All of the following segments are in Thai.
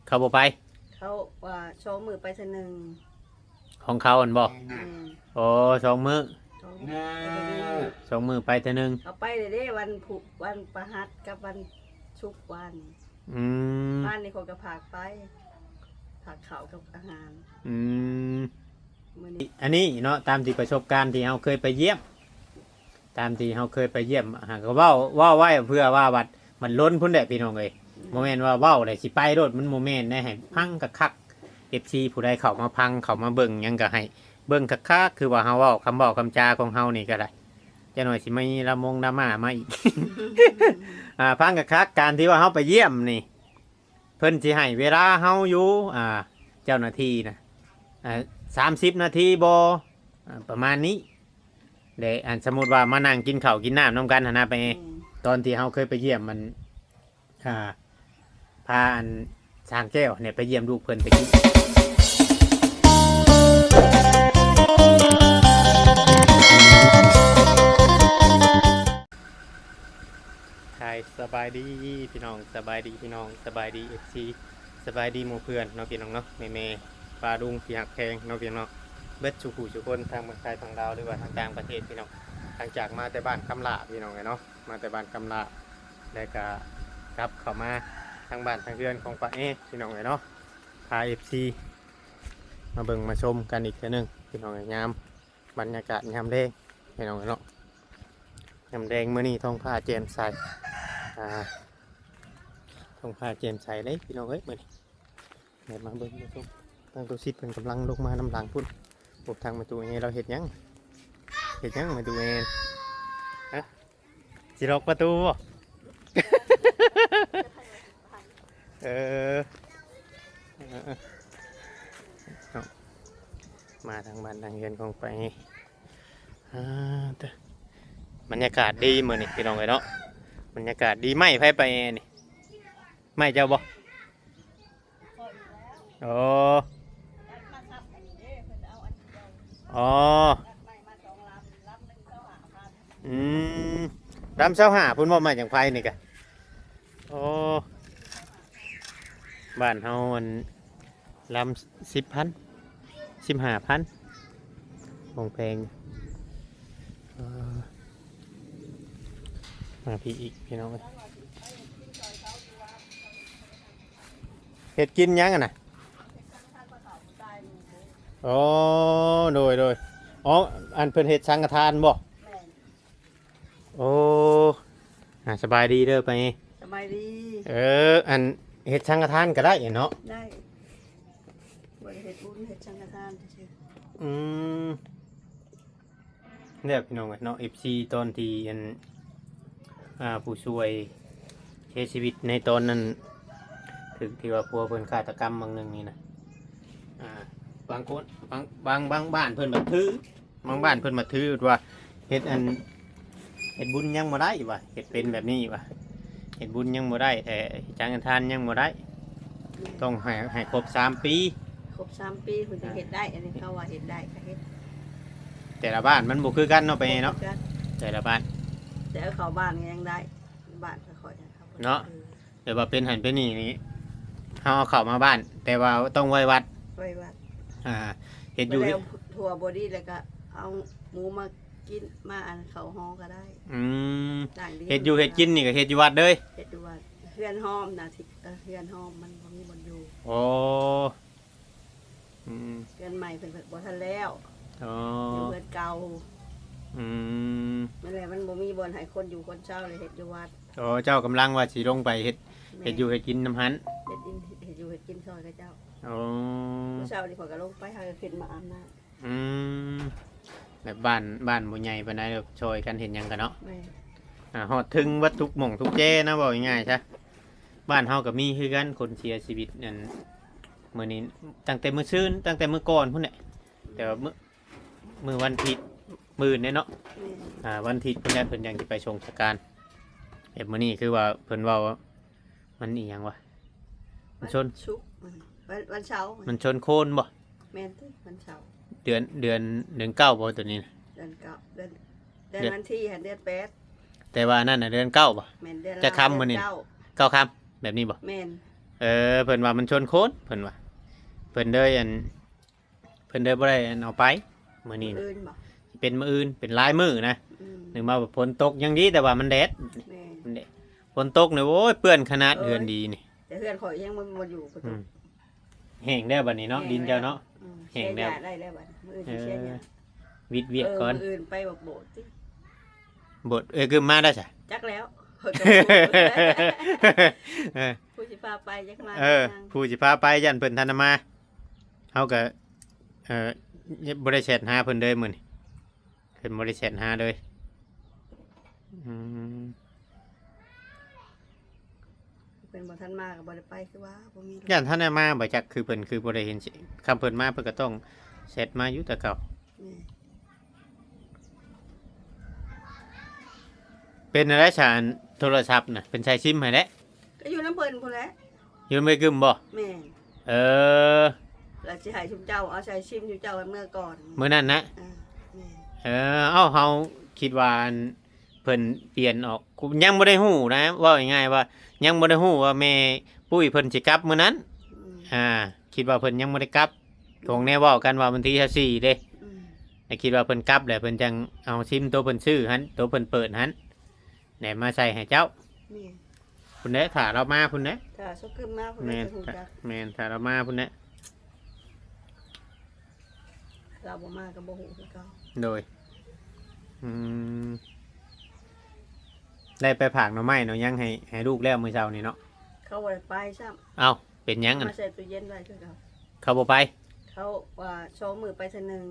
เขาบ่ไปเขาว่าโชว์มือไปเทื่อหนึงของเขาอันบ่แม่น โอ้สองมื้อโชว์มือไปเทื่อหนึง สองมื้อไปเทื่อนึงเขาไปเลยเด้วันผุวันประหัสกับวันชุกร์วัน อืม บ้านนี่เขาก็พากไปพากข้าวกับอาหาร อืม มื้อนี้ อันนี้เนาะตามที่ประสบการณ์ที่เราเคยไปเยี่ยมตามที่เราเคยไปเยี่ยมหากเว้าไว้เพื่อว่าบัดมันล้นพุ่นแหละพี่น้องเอ้ยโมเมนต์ว่าเว้าได้สิไปรถมันโมเมนต์ได้ให้พังคักๆ FC ผู้ใดเข้ามาพังเข้ามาเบิ่งหยังก็ให้เบิ่งคักๆคือว่าเฮาเว้าคำเว้าคำจาของเฮานี่ก็ได้จะหน่อยสิมีละมงดราม่ามาอีก พังคักๆการที่ว่าเฮาไปเยี่ยมนี่เพิ่นสิให้เวลาเฮาอยู่เจ้าหน้าที่นะ30 นาทีบ่ประมาณนี้เดี๋ยวสมมุติว่ามานั่งกินข้าวกินน้ำนำกันหั่นนะไป ตอนที่เฮาเคยไปเยี่ยมมันพาอันช้างแก้วเนี่ยไปเยี่ยมลูกเพิ่นตะกี้ใช่สบายดีพี่น้องสบายดีพี่น้องสบายดี FC สบายดีหมู่เพื่อนเนาะพี่น้องเนาะแม่ๆปลาดุงพี่หักแพงเนาะพี่น้องเนาะเบิดสุขุสุคนทางเมืองไทยทางลาวหรือว่าทางต่างประเทศพี่น้องหลังจากมาแต่บ้านคำลาพี่น้องเนาะมาแต่บ้านคำลาแล้วก็กลับเข้ามาทางบ้านทางเรือนของป้าพี่น้องเนาะพา FC มาเบิ่งมาชมกันอีกเทื่อนึงพี่น้องยามบรรยากาศยามแดงพี่น้องเนาะยามแดงมื้อนี้ท้องฟ้าแจ่มใสท้องฟ้าแจ่มใสเลยพี่น้องเอ้ยมื้อนี้เดี๋ยวมาเบิ่งมาชมทางตัวซิดเพิ่นกำลังลงมาน้ำหลังพุ่นบุกทางประตูเราเฮ็ดหยังประตูฮะสิล็อกประตูบ่ เออมาทางบ้านทางเรือนของไปบรรยากาศดีมื้อนี้พี่น้องเอ้ยเนาะบรรยากาศดีไหมไผไปนี่ไหมเจ้าบ่โอ้อ๋อรำเช้าหาพุ่นบ่มาจากไผนี่กะโอ้บ้านเฮามันลำ10,000 15,000ของแพงมาพี่อีกพี่น้องเห็ดกินยังอะนะอ๋อโดยอ๋ออันเพิ่นเห็ดสังฆทานบ่โอ้สบายดีเด้อไป สบายดี อันเห็ดสังฆทานก็ได้เนาะได้บ่ได้เฮ็ดบุญเฮ็ดสังฆทานซื่อ เนี่ยพี่น้องเนาะ FC ตอนที่อันผู้ช่วยเสียชีวิตในตอนนั้นถึงที่ว่าพัวเพิ่นฆาตกรรมบางหนึงนี่นะบางคนบางบ้านเพิ่นมาถือบางบ้านเพิ่นมาถือว่าเฮ็ดบุญยังบ่ได้ว่ะเฮ็ดเป็นแบบนี้ว่ะเฮ็ดบุญยังบ่ได้แต่จังทานยังบ่ได้ต้องให้ครบ3 ปีครบ3 ปีเพิ่นจะเฮ็ดได้อันนี้เขาว่าเฮ็ดได้ก็เฮ็ด แต่ละบ้านมันบ่คือกันเนาะไปเนาะแต่ละบ้าน แต่เขาบ้านก็ยังได้บ้านก็ค่อยนะครับ เนาะ แต่ว่าเป็นหันเป็นนี่นี่เฮาเอาเข้ามาบ้าน แต่ว่าต้องไว้วัด ไว้วัด เฮ็ดอยู่ แล้วถั่วบอดี้แล้วก็เอาหมูมากินมาอันเขาฮ้อก็ได้ ต่างดี เฮ็ดอยู่เฮ็ดกินนี่ก็เฮ็ดอยู่วัดเลย เฮ็ดอยู่วัดเฮือนหอมนะที่เฮือนหอมมันบ่มีบ่อยู่ โอ้เฮือนใหม่เพิ่นบ่ทันแล้ว อ๋อ อยู่เฮือนเก่า อืม นั่นแหละมันบ่มีบ่อนให้คนอยู่คนเช่าเลยเฮ็ดอยู่วัด อ๋อเจ้ากำลังว่าสิลงไปเฮ็ดอยู่เฮ็ดกินน้ำหัน เฮ็ดอยู่เฮ็ดกินซอยกับเจ้า อ๋อ มื้อเช้านี่ข่อยก็ลงไปหาก็ขึ้นมาอาบน้ำแบบบ้านบ่ใหญ่ปานใดแบบช่วยกันเห็นหยังกันเนาะ แม่ ฮอดถึงวัดทุกหม่องทุกแจ้นะบอกง่ายๆซะบ้านเฮาก็มีคือกันคนเสียชีวิตนั่นมื้อนี้ตั้งแต่มื้อซื่นตั้งแต่มื้อก่อนพุ่นแหละแต่ว่ามื้อวันอาทิตย์มื้อนี้เนาะ แม่ วันอาทิตย์เพิ่นเพิ่นยังสิไปชงสการมื้อนี้คือว่าเพิ่นเว้าว่ามันอีหยังวะมันชน ชุกวันเสาร์ มันชนโคนบ่ แม่นติวันเสาร์ เดือนเก้าบ่ตัวนี้นะ เดือนเก้าเดือนวันที่เดือน8 แต่ว่านั่นน่ะเดือนเก้าบ่ แม่นเดือน จะคำมื้อนี้ เก้า เก้าค่ำแบบนี้บ่ แม่น เพิ่นว่ามันชนโคตรเพิ่นว่าเพิ่นเด้อันเพิ่นเด้บ่ได้อันเอาไปมื้อนี้นะ อื่นบ่ สิเป็นมื้ออื่นเป็นหลายมื้อนะ อืม นึกมาว่าฝนตกยังดีแต่ว่ามันแดด แม่ มันแดดฝนตกนี่โอ้ยเปื้อนขนาดเดือนดีนี่ แต่เพื่อนข่อยยังมันบ่อยู่ประ อื ตู มแห้งแล้วบัดนี้เนาะดินเจ้าเนาะ อืม แห้งแล้ว เสียหญ้าได้แล้วบัดมื้ออื่นสิเสียหญ้า วิดเวียกก่อน มื้ออื่นไปบอกโบสถ์ติ บทคือมาได้จ้ะ จักแล้วข่อยก็บ่รู้ เออ ผู้สิพาไปจักมา จัง ผู้สิพาไปยันเพิ่นทันมาเฮาก็บ่ได้แชทหาเพิ่นเลยมื้อนี้เพิ่นบ่ได้แชทหาเลยอืม เป็นบ่ทันมาก็บ่ได้ไปคือว่าบ่มี ย่านท่านได้มาบ่จักคือเพิ่นคือบ่ได้เห็นสิคำเพิ่นมาเพิ่นก็ต้องแชทมาอยู่แต่เก่า แม่ เป็นอะไรฉานโทรศัพท์น่ะเป็นใช้ซิมให้แหละ ก็อยู่น้ำเพิ่นพุ่นแหละ อยู่ไม่กึมบ่ แม่น เออ แล้วสิให้ชุมเจ้าเอาใส่ชิมชุมเจ้าไว้เมื่อก่อน มื้อนั้นนะ อ่าแม่น เอ้าเฮาคิดว่าอันเพิ่นเปลี่ยนออกกูยังบ่ได้ฮู้นะเว่าง่ายๆว่ายังบ่ได้ฮู้ว่าแม่ปุ้ยเพิ่นสิกลับมื้อนั้น อืม คิดว่าเพิ่นยังบ่ได้กลับของแน่เว้ากันว่าวันที่4เด้ อืม แต่คิดว่าเพิ่นกลับแล้วเพิ่นจังเอาซิมตัวเพิ่นซื้อหันตัวเพิ่นเปิดหันแหนมาใส่ให้เจ้า แม่น พุ่นเด้ถ้าเรามาพุ่นเด้ ถ้าสกขึ้นมาพุ่น แม่น จะฮู้จัก แม่นถ้าเรามาพุ่นเด้ เราบ่มาก็บ่ฮู้คือเก่า โดยอืมได้ไปผากหน่อไม้หน่อยังให้ลูกแล้วมื้อเช้านี่เนาะ เขาบ่ได้ไปซ้ำ เอ้าเป็นหยังอะ มาใส่ตู้เย็นไว้คือเก่า เขาบ่ไป เขาว่าสองมื้อไปเทื่อหนึง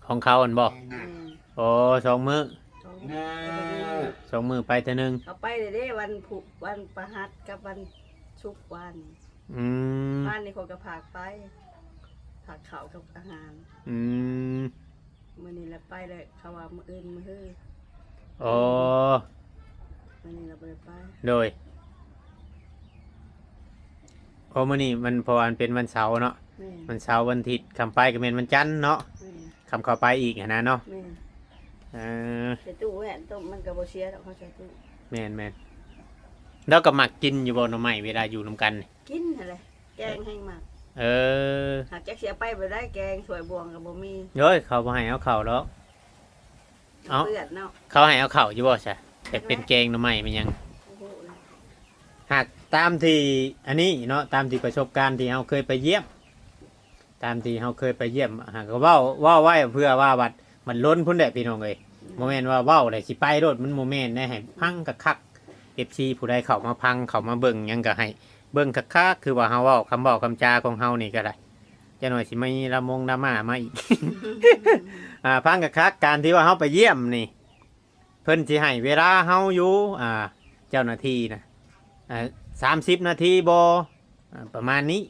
ของเขาอันบ่ แม่น โอ้สองมื้อ สองมื้อไปเทื่อหนึ่ง สองมื้อไปเท่านึง เขาไปเลยเด้วันพุธวันประหัสกับวันศุกร์วัน อืม บ้านนี่คนก็พากไปพากข้าวกับอาหาร อืม มื้อนี้ละไปเลยเขาว่ามื้ออื่นมื้อฮื้อ โอ้ มื้อนี้เราบ่ได้ไป โดยโอ้มื้อนี้มันเพราะว่ามันเป็นวันเสาร์เนาะ แม่ วันเสาร์วันอาทิตย์คำไปก็เป็นวันจันทร์เนาะ แม่ คำเข้าไปอีกอะนะเนาะ แม่ เออ ใส่ตู้แหวนต้มมันก็บ่เสียดอกเขาใส่ตู้ แม่นแม่นแล้วก็มักกินอยู่บ่หน่อไม้เวลาอยู่นํกันนี่ กินนั่นแหละแกงแห้งมาก เออ หากจักเสียไปบ่ได้แกงสวยบวงก็บ่มี เฮ้ยเขาบ่ให้เอาเข่าแล้ว เอ้า เปื้อนเนาะ เขาให้เอาเข่าอยู่บ่ใช่แต่เป็นแกงหน่อไม้มันยัง โอ้โหเลย หากตามที่อันนี้เนาะตามที่ประสบการณ์ที่เราเคยไปเยี่ยม ตามที่เราเคยไปเยี่ยมหากก็เว้าไว้เพื่อว่าบัดมันล้นพุ่นแดดพี่น้องเอ้ยโมเมนต์ว่าเว้าได้สิไปรถมันโมเมนต์ได้ให้พังคักๆ FC ผู้ใดเข้ามาพังเข้ามาเบิ่งหยังก็ให้เบิ่งคักๆคือว่าเฮาเว้าคำเว้าคำจาของเฮานี่ก็ได้จะหน่อยสิไม่ละมงดราม่ามาอีก พังคักๆการที่ว่าเฮาไปเยี่ยมนี่ เพิ่นสิให้เวลาเฮาอยู่เจ้าหน้าที่นะ30 นาทีบ่ประมาณนี้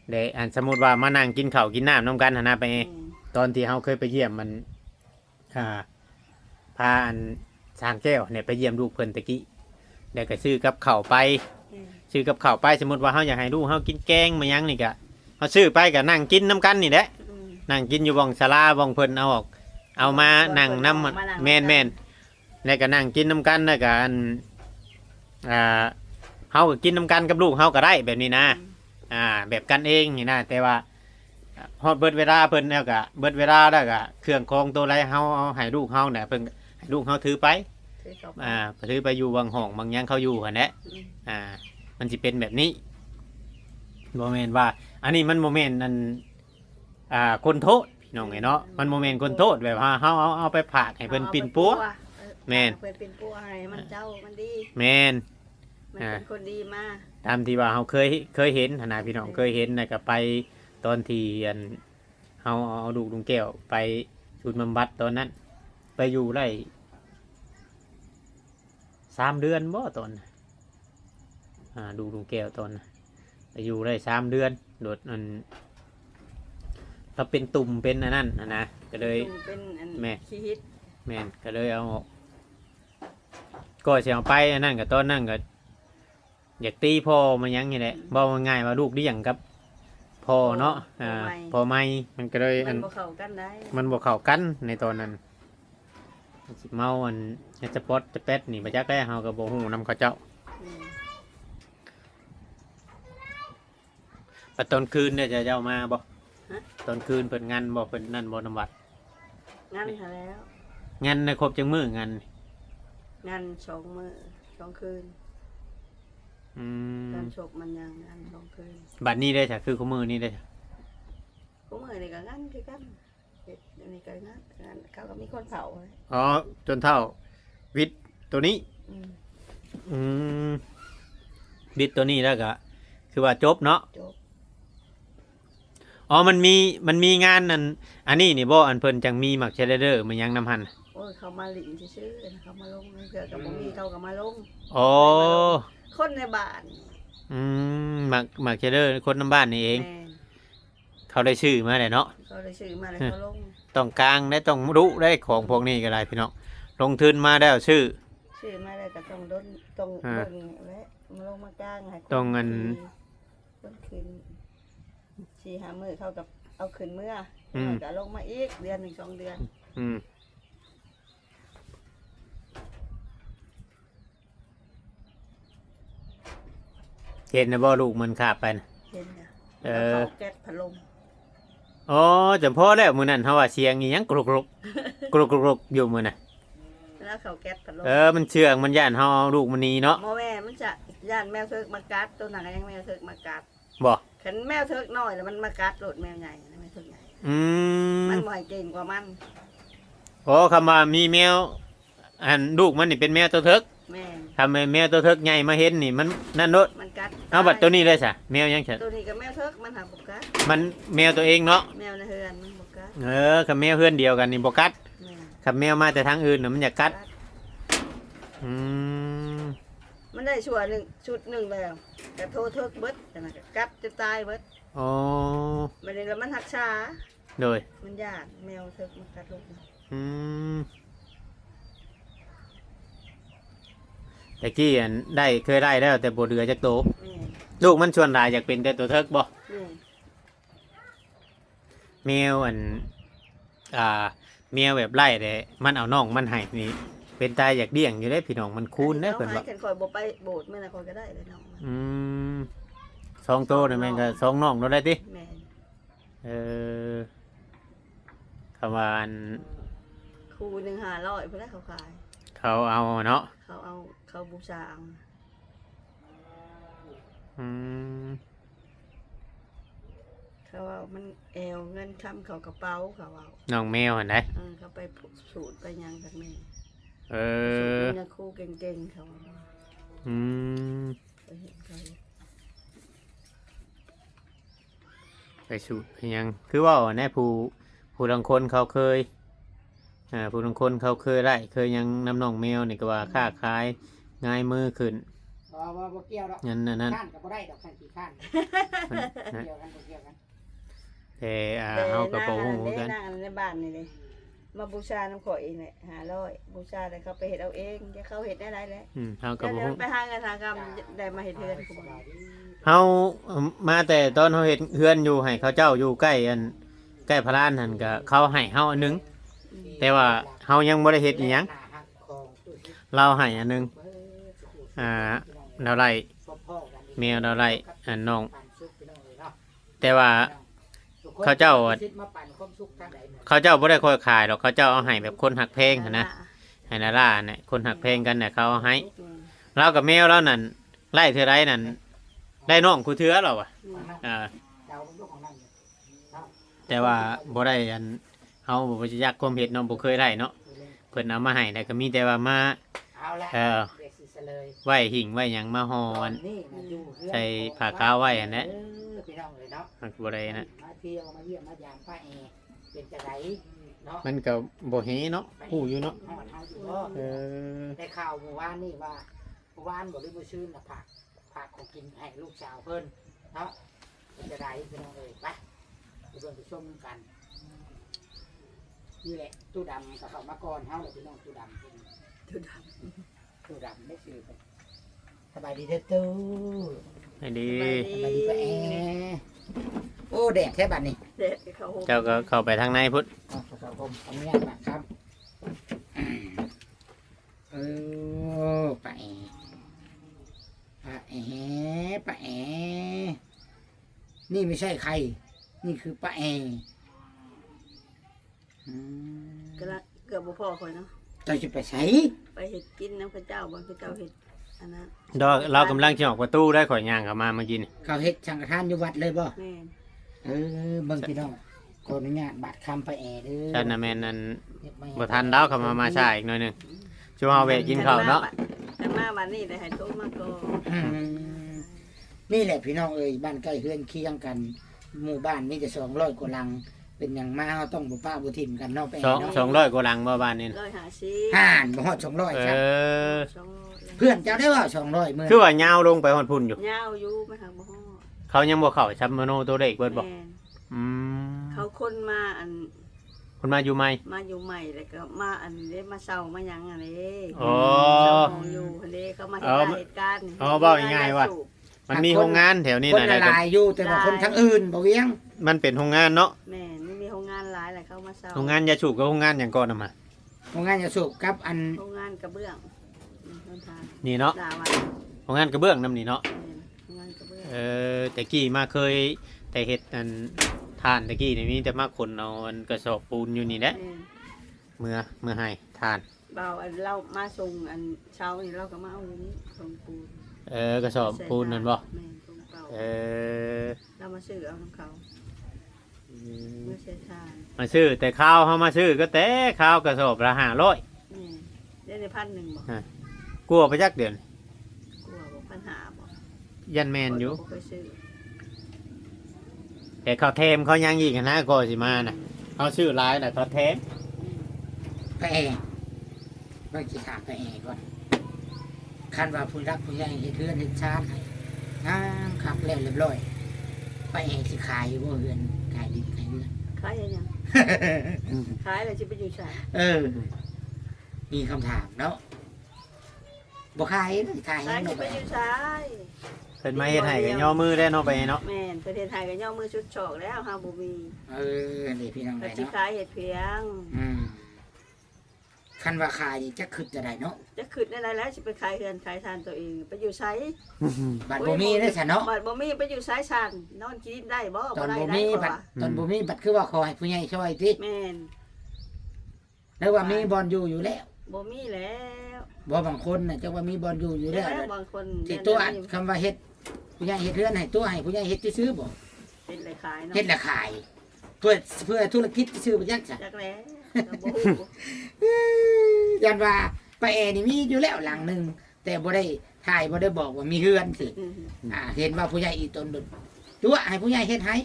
เดี๋ยวสมมุติว่ามานั่งกินข้าวกินน้ำนำกันหั้นนะไป ตอนที่เราเคยไปเยี่ยมมันพาอันสร้างแก้วเนี่ยไปเยี่ยมลูกเพิ่นตะกี้เดี๋ยวก็ซื้อกับข้าวไปซื้อกับข้าวไปสมมติว่าเขาอยากให้ลูกเขากินแกงมายังนี่ก็เขาซื้อไปก็นั่งกินน้ำกันนี่แหละนั่งกินอยู่บ้องศาลาบ้องเพิ่นเอาออกเอามานั่งน้ำแม่นแล้วก็นั่งกินน้ำกันแล้วก็อันเขาก็กินน้ำกันกับลูกเขาก็ได้แบบนี้นะแบบกันเองนี่นะแต่ว่า ฮอดเบิดเวลาเพิ่นแล้วก็เบิดเวลาแล้วก็เครื่องคองตัวไรเฮาเอาให้ลูกเฮาเนี่ยเพิ่นให้ลูกเฮาถือไปถือไปอยู่บางห้องบางหยังเขาอยู่หั่นแหละมันสิเป็นแบบนี้บ่แม่นว่า อันนี้มันบ่แม่นอันคนโทษพี่น้องไงเนาะมันบ่แม่นคนโทษแบบว่าเฮาเอาไปผากให้เพิ่นปิ่นปัว แม่น เพิ่นปิ่นปัวให้มันเจ้ามันดี แม่น มันเป็นคนดีมาก ตามที่ว่าเฮาเคยเห็นหั่นน่ะพี่น้องเคยเห็นแล้วก็ไปตอนที่อันเอาลูกลุงแก้วไปศูนย์บำบัดตอนนั้น ไปอยู่ได้3 เดือนบ่ตอนน่ะดูลุงแก้วตอนน่ะไปอยู่ได้3 เดือนโดดอันเราเป็นตุ่มเป็นอันนั้นนะก็เลย เป็นอัน แม่ ชีวิต แม่นก็เลยเอาออกก็เสียงไปอันนั้นก็ตอนนั้นก็อยากตีพ่อมายังนี่แหละบอกง่ายๆว่าลูกเลี้ยงกับพ่อเนาะพ่อไม่มันก็เลย มันบ่เข้ากันได้ มันบวกเข้ากันในตอนนั้นสิเมาอันจะปอดจะเป็ดนี่มาจากแรกเฮากับโบหูนำเขาเจ้า อืม แต่ตอนคืนเนี่ยจะเจ้ามาบ่ตอนคืนเพิ่นงานบ่เพิ่นนั่นบ่นำวัด งั้นหาแล้ว งานในครบจังมื้องาน งาน2 มื้อ2 คืน อืม งานศพมันยังงาน2 คืน บัดนี้ได้จ้ะคือคู่มือนี้ได้จ้ะ กูมื้อนี่ก็งานคือกันเฮ็ดอันนี้ก็งานเขาก็มีคนเผาเลย อ๋อจนเท่าวิทย์ตัวนี้ อืม อืมวิทย์ตัวนี้แล้วก็คือว่าจบเนาะ จบ อ๋อมันมีงานอันนี้นี่บ่อันเพิ่นจังมีมักเชเดอร์มันยังนำหัน โอ้ยเขามาหลิงซื่อๆนะเขามาลงเพื่อกับบ่มีเขาก็มาลง อ๋อ คนในบ้าน อืมมักเชเดอร์คนนำบ้านนี่เอง แม่น เขาได้ชื่อมาเลยเนาะ เขาได้ซื้อมาแล้วเขาลง ต้องกลางได้ต้องรู้ได้ของพวกนี้ก็ได้พี่น้องลงทุนมาแล้วชื่อ ซื้อมาแล้วก็ต้องดนต้อง อ่า เบิ่งและมาลงมากลางให้คน ต้องเงิน คนคืน4-5 มื้อเขากับเอาขึ้นเมื่อ อืม แล้วก็ลงมาอีกเดือน1 2 เดือน อืมเห็นนะบ่ลูกมันขาบไปนะ เห็นนะ เออ แล้วเขาแก๊สพัดลม อ๋อจำพ่อแล้วมื้อนั้นเฮาว่าเสียงอีหยังกรุกกรุกกรุกกรุกอยู่มื้อน่ะ แล้วเขาแก๊สพัดลม มันเชื่องมันย่านเฮาเอาลูกมันหนีเนาะ หมอแม่มันจะย่านแมวเถิกมากัดตัวหนังก็ยังแมวเถิกมากัด บ่ ขันแมวเถิกน้อยแล้วมันมากัดโดดแมวใหญ่นะแมวเถิกใหญ่ อืม มันบ่อยเก่งกว่ามัน โอ้คำว่ามีแมวอันลูกมันนี่เป็นแมวตัวเทิก แม่ ทำให้แมวตัวเทิกใหญ่มาเห็นนี่มันนั่นโนด มันกัด เอาบัดตัวนี้เลยซะแมวยังฉัน ตัวนี้ก็แมวเถิกมันหาบ่กัด มันแมวตัวเองเนาะ แมวในเฮือนมันบ่กัด กับแมวเพื่อนเดียวกันนี่บ่กัด แม่ กับแมวมาแต่ทางอื่นน่ะมันอยากกัดอืม มันได้ชั่วหนึ่งชุดหนึ่งแล้วแต่โทษเถิกเบิดแต่มันก็กัดจะตายเบิด อ๋อ มันนี่แล้วมันหักษา โดย มันยากแมวเถิกมันกัดลูก อืมแต่กี้อันได้เคยได้แล้วแต่บ่เดือจักโต แม่ ลูกมันชวนหลายอยากเป็นแต่ตัวเทิกบ่ แม่ แมวอ่าแมวแบบไล่แต่มันเอาน้องมันให้นี่เป็นตายอยากเลี้ยงอยู่ได้พี่น้องมันคูนได้ เพิ่ เพิ่น น ว่า ว่าคอยบ่ไปโบสถ์มื้อน่ะคอยก็ได้เลยน้อง อืมสองโตนี่แม่นก็สองน้องเราได้ติ แม่ เออคำว่าอัน ครูหนึ่ง500เพื่อเขาขาย เขาเอาเนาะ เขาบูชาเอา อืม เขาว่ามันแอวเงินคำเขากระเป๋าเขาเอา น้องแมวหันได้ เขาไปสูตรไปยังจากแม่ เอ สูตร อ เป็นครูเก่งๆเขา อืม ไปเห็นเขา ไปสูตรยังคือว่าแน่ผู้บางคนเขาเคยผู้บางคนเขาเคยได้เคยยังน้ำน้องแมวนี่ก็ว่าค้าขายง่ายมือขึ้น บ่เกี่ยวดอก นั่น ข้านก็บ่ได้ดอกข้านขี้ข้าน นะ เกี่ยวกันบ่เกี่ยวกัน แต่เฮาก็บ่ฮู้เหมือนกัน นางในบ้านนี่เลยมาบูชาน้ำข่อยนี่แหละ500บูชาแต่เขาไปเห็ดเอาเองจะเขาเห็ดได้ไรแล้ว เฮาก็ เดี๋ยว บ่ฮู้ ไปหาเงินหากรรมได้มาเห็ดเทือนคุณ เฮามาแต่ตอนเฮาเฮ็ดเฮือนอยู่ให้เขาเจ้าอยู่ใกล้ใกล้พระลานนั่นก็เขาให้เฮาอันหนึง แต่ว่าเฮายังบ่ได้เฮ็ดอีหยังเราให้อันหนึงเราไล่แมวเราไล่อันน้อง แต่ว่า เขาเจ้าบ่ได้ค่อยขายหรอกเขาเจ้าเอาให้แบบคนหักเพลงหั้นนะให้นาราเนี่ยคนหักเพลงกันเนี่ยเขาเอาให้เรากับแมวเรานั่นไล่เท่าไรนั่นได้น้องกูเถือหรอวะแต่ว่าบ่ได้อันเฮาบ่สิอยากความเฮ็ดเนาะบ่เคยได้เนาะเพิ่นเอามาให้แต่ก็มีแต่ว่ามาไว้หิ่งไว้หยังมาห่ออันใส่ผ้าขาวไว้อันนั้นมันก็บ่ได้นะ มาเที่ยวมาเยี่ยมมายามป้าแอเป็นจังไดเนาะ มันก็บ่เฮเนาะฮู้อยู่เนาะ ฮอดเฮาอยู่บ่ เออ ได้ข่าวเมื่อวานนี่ว่าเมื่อวานบ่ได้บ่ชื่นน่ะผักของกินให้ลูกสาวเพิ่นเนาะเป็นจังไดพี่น้องเอ้ยไปเบิ่งไปชมกันนี่แหละตู้ดำกับเขามาก่อนเฮาแหละพี่น้องตู้ดำเพิ่น ตู้ดำได้ชื่อเพิ่นสบายดีเด้อตู้ ให้ดี สบายดีป้าแอโอ้แดดแท้บัดนี้ เด็กเขา เจ้าก็เข้าไปทางในพุทธ เอาครับผมอนุญาตนะครับเออป้าแอป้าแอป้าแอ นี่ไม่ใช่ใคร นี่คือป้าแออืม ก็ละเกือบบ่พอคอยเนาะ เจ้าจะไปใช้ ไปเฮ็ดกินน้ำพระเจ้าบ่พระเจ้าเฮ็ดอันนั้น เรากำลังจะออกประตูได้ข่อยย่างเข้ามาเมื่อกี้นี่ เขาเฮ็ดสังฆทานอยู่วัดเลยบ่ แม่น เบิ่งพี่น้องขออนุญาตบาดคำป้าแอเด้อ ท่านน่ะแม่นนั่น เฮ็ดไม่ให้ บ่ทันดาวเข้ามาช้าอีกหน่อยหนึงช่วงเฮาแวะกินข้าวเนาะ แต่มาวันนี้ได้ให้โทรมาก่อน อืมนี่แหละพี่น้องเอ้ยบ้านใกล้เฮือนเคียงกัน หมู่บ้านมีแต่200กว่าหลัง เป็นหยังมาเฮาต้องบ่ป้าบ่ทิ่มกันเนาะป้าแอเนาะ 200กว่าหลังบ่บ้านนี่น่ะ 150 ห่านบ่ฮอด เอ 200ครับ อ 200 เพื่อนเจ้าได้ว่า200มื้อ คือว่ายาวลงไปฮอดพุ่นอยู่ ยาวอยู่ไม่ทางบ่ฮอด เขายังบ่เข้าชัมโนตัวเลขเบิดบ่ แม่น อืม เขาคนมาอัน คนมาอยู่ใหม่ มาอยู่ใหม่แล้วก็มาอันเด้มาเศร้ามาหยังอันนี้ อ๋อ เศร้าของอยู่อันนี้เขามาเหตุการณ์ อ๋อเว้าง่ายๆว่า มันมีโรงงานแถวนี้ คน น่ะ ละ ได้ ลายอยู่แต่ว่าคนทั้งอื่นบ่เวียง มันเป็นโรงงานเนาะ แม่นมีโรงงานหลายแหละเขามาเศร้า โรงงานยาสูบกับโรงงานหยังก่อนน่ะมา โรงงานยาสูบกับอัน โรงงานกระเบื้องต้นทาง นี่เนาะ ด่าวัน โรงงานกระเบื้องนำนี่เนาะ แม่นโรงงานกระเบื้อง แต่กี้มาเคยแต่เฮ็ดอันทานแต่กี้นี่มีแต่มาขนเอาอันกระสอบปูนอยู่นี่แหละ แม่น เมื่อให้ทาน เบาอันเรามาส่งอันเช้านี่เราก็มาเอาอยู่นี่ส่งปูน กระสอบปูนนั่นบ่ แม่นส่งเก่า เออ เรามาซื้อเอาน้ำเขาเมื่อเช้าทาน มาซื้อแต่ข้าวเฮามาซื้อก็แต่ข้าวกระสอบละ500 แม่นได้ใน1,000บ่ กลัวไปจักเดือน กลัวบ่ปัญหาบ่ ยันแม่นอยู่ บ่เคยซื้อ แต่เขาแถมเขายังอีกนะก็สิมาน่ะเขาซื้อหลายน่ะเขาแถม ป้าแอเบิ่งสิถามป้าแอก่อนคันว่าผู้รักผู้ใหญ่เฮ็ดเฮือนเฮ็ดชาติให้งามคักแล้วเรียบร้อยป้าแอสิขายอยู่บ่เฮือนขายดินขายเฮือน ขายยังขายแล้วสิไปอยู่ไส มีคำถามเนาะบ่ขายนะขาย ขาย ให้ สิ เนาะ ไปอยู่ไส เพิ่นมาเฮ็ดให้ก็ย่อมือได้เนาะไปเนาะ แม่นประเทศไทยก็ย่อมือชุดชอกแล้วเฮาบ่มี นี่พี่น้อง ก็ ได้ สิ เนาะ ขายเฮ็ดเพียง คันว่าขายนี่จะขึ้นจะได้เนาะ จะขึ้นได้แล้วสิไปขายเฮือนขายทานตัวเองไปอยู่ไส บัดบ่มีได้ซะเนาะ บัดบ่มีไปอยู่ไสชันนอนกินได้บ่ ตอน ได้ บ่ ได้ มี บ่ บัด วะ ตอนบ่มีบัดคือว่าขอให้ผู้ใหญ่ช่วยติ แม่น แล้วว่ามีบอลอยู่แล้ว บ่มีแล้ว บ่บางคนน่ะจักว่ามีบอลอยู่แล้ว แล้วบางคน ที่ตัวอัดคำว่าเฮ็ดผู้ใหญ่เฮ็ดเรือนให้ตัวให้ผู้ใหญ่เฮ็ดซื้อๆบ่ เป็นไรขายเนาะ เฮ็ดและขาย เพื่อธุรกิจซื้อบ่จักจ้ะ จักแล้วก็บ่ฮู้ ยันว่าป้าแอนี่มีอยู่แล้วหลังหนึงแต่บ่ได้ถ่ายบ่ได้บอกว่ามีเรือนสิ อืม เห็นว่าผู้ใหญ่อีตนดุตัวให้ผู้ใหญ่เฮ็ดให้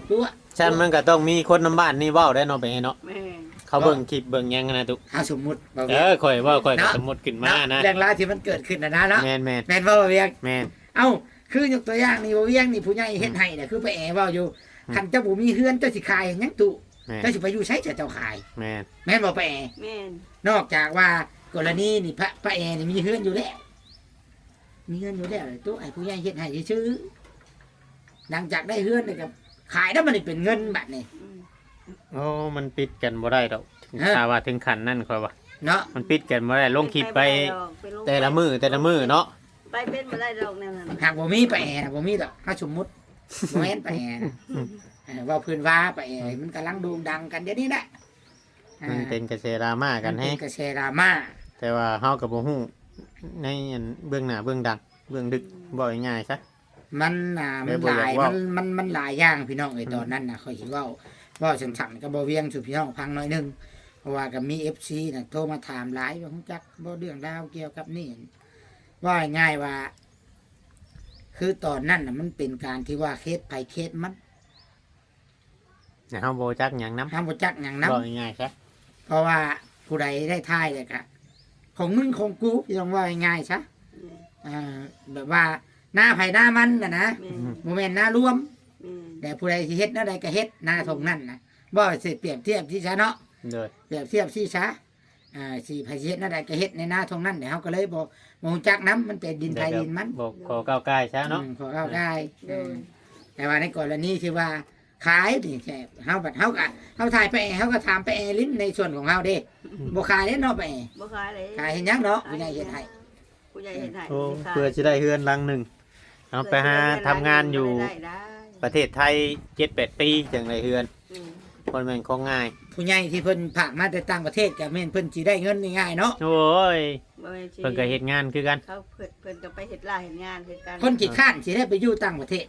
ตัว ฉันมันก็ต้องมีคนนำบ้านนี่เว้าได้เนาะไปเนาะ แม่น เขาเบิ่งคลิปเบิ่งหยังนะตุก เอาสมมุติบ่ ข่อยว่าข่อยก็สมมุติขึ้นมานะ เรื่องราวที่มันเกิดขึ้นนะเนาะ แม่น แม่นบ่เวียง แม่น เอ้าคือยกตัวอย่างนี่บ่เวียงนี่ผู้ใหญ่เฮ็ดให้น่ะคือป้าแอเว้าอยู่ อืม คันเจ้าบ่มีเฮือนเจ้าสิขายหยังตุ แม่น เจ้าสิไปอยู่ไสเจ้าขาย แม่น แม่นบ่ป้าแอ แม่น นอกจากว่ากรณีนี่ป้าแอนี่มีเฮือนอยู่แล้วมีเฮือนอยู่แล้วเลยตัวไอ้ผู้ใหญ่เฮ็ดให้ซื้อหลังจากได้เฮือนนี่ก็ขายแล้วมันนี่เป็นเงินบัดนี่ อืม โอ้มันปิดกันบ่ได้ดอกถึง ฮะ ถ้าว่าถึงขั้นนั้นข่อยว่า เนาะ มันปิดกันบ่ได้ลงคลิปไป ดอกไปลง แต่ละมือเนาะ ไปเป็นบ่ได้ดอกแนวนั้น หากบ่มีป้าแอน่ะบ่มีดอกถ้าสมมุติบ่แม่นป้าแอน่ะเว่าเพื้นว่าป้าแอมันกำลังโด่งดังกันเดี๋ยวนี้แหละ มันเป็นกระแสดราม่ากัน มั ให้ เป็กระแสดราม่า แต่ว่าเฮาก็บ่ฮู้ในอันเบื้องหน้าเบื้องดังเบื้องดึกบ่ง่ายๆซะ มันมันหลาย ไม่อยากเว้า มันหลายอย่างพี่น้องเอ้ยตอนนั้นน่ะค่อยสิเว้าสั่นๆก็บ่เวียงสู่พี่น้องฟังหน่อยหนึงเพราะว่าก็มี FC น่ะโทรมาถามหลายว่าฮู้จักบ่เรื่องราวเกี่ยวกับนี่ว่าง่ายๆว่า คือตอนนั้นน่ะมันเป็นการที่ว่าเคสไปเคสมัน เฮาบ่จักหยังนำ ห้ามบ่จักหยังนํ บ่ง่ายๆซะ เพราะว่าผู้ใดได้ทายเลยก็ของมึงของกูพี่ต้องว่าง่ายๆซะแบบว่าหน้าไผหน้ามันน่ะนะ แม่น บ่แม่นหน้ารวม แม่น แต่ผู้ใดที่เฮ็ดหน้าใดก็เฮ็ดหน้าทงนั่นนะบ่สิเปรียบเทียบที่ซะเนาะ เด้อ เปรียบเทียบที่ซะสิไผสิเฮ็ดหน้าใดก็เฮ็ดในหน้าทงนั่นเนี่ยเฮาก็เลยบ่ฮู้จักนํมันเป็นดินไทยดินมัน บ่ขอก้าวกายซะเนาะ ขอเข้าได้แต่ว่าในกรณีที่ว่าขายนี่แค่เฮาบัดเฮาก็เฮาถ่ายไปเฮาก็ถามไปลิ้นในส่วนของเฮาเด้บ่ขายเด้เนาะไป บ่ขายเลย ขายเฮ็ดหยังเนาะผู้ใหญ่เฮ็ดให้ ผู้ใหญ่เฮ็ดให้ โอ้ สิขาย เพื่อสิได้เฮือนหลังหนึงเอาไปหาทำงานอยู่ ได้ ไป ประเทศไทย 7-8 ปีจังไดเฮือน อืม คนแม่นของง่าย ผู้ใหญ่ที่เพิ่นผากมาแต่ต่างประเทศก็แม่นเพิ่นสิได้เงินง่ายๆเนาะ โอ้ย บ่แม่นสิ เพิ่นก็เฮ็ดงานคือกัน เขาเพิ่นก็ไปเฮ็ดหลายเฮ็ดงานคือกัน คนขี้ข้านสิได้ไปอยู่ต่างประเทศ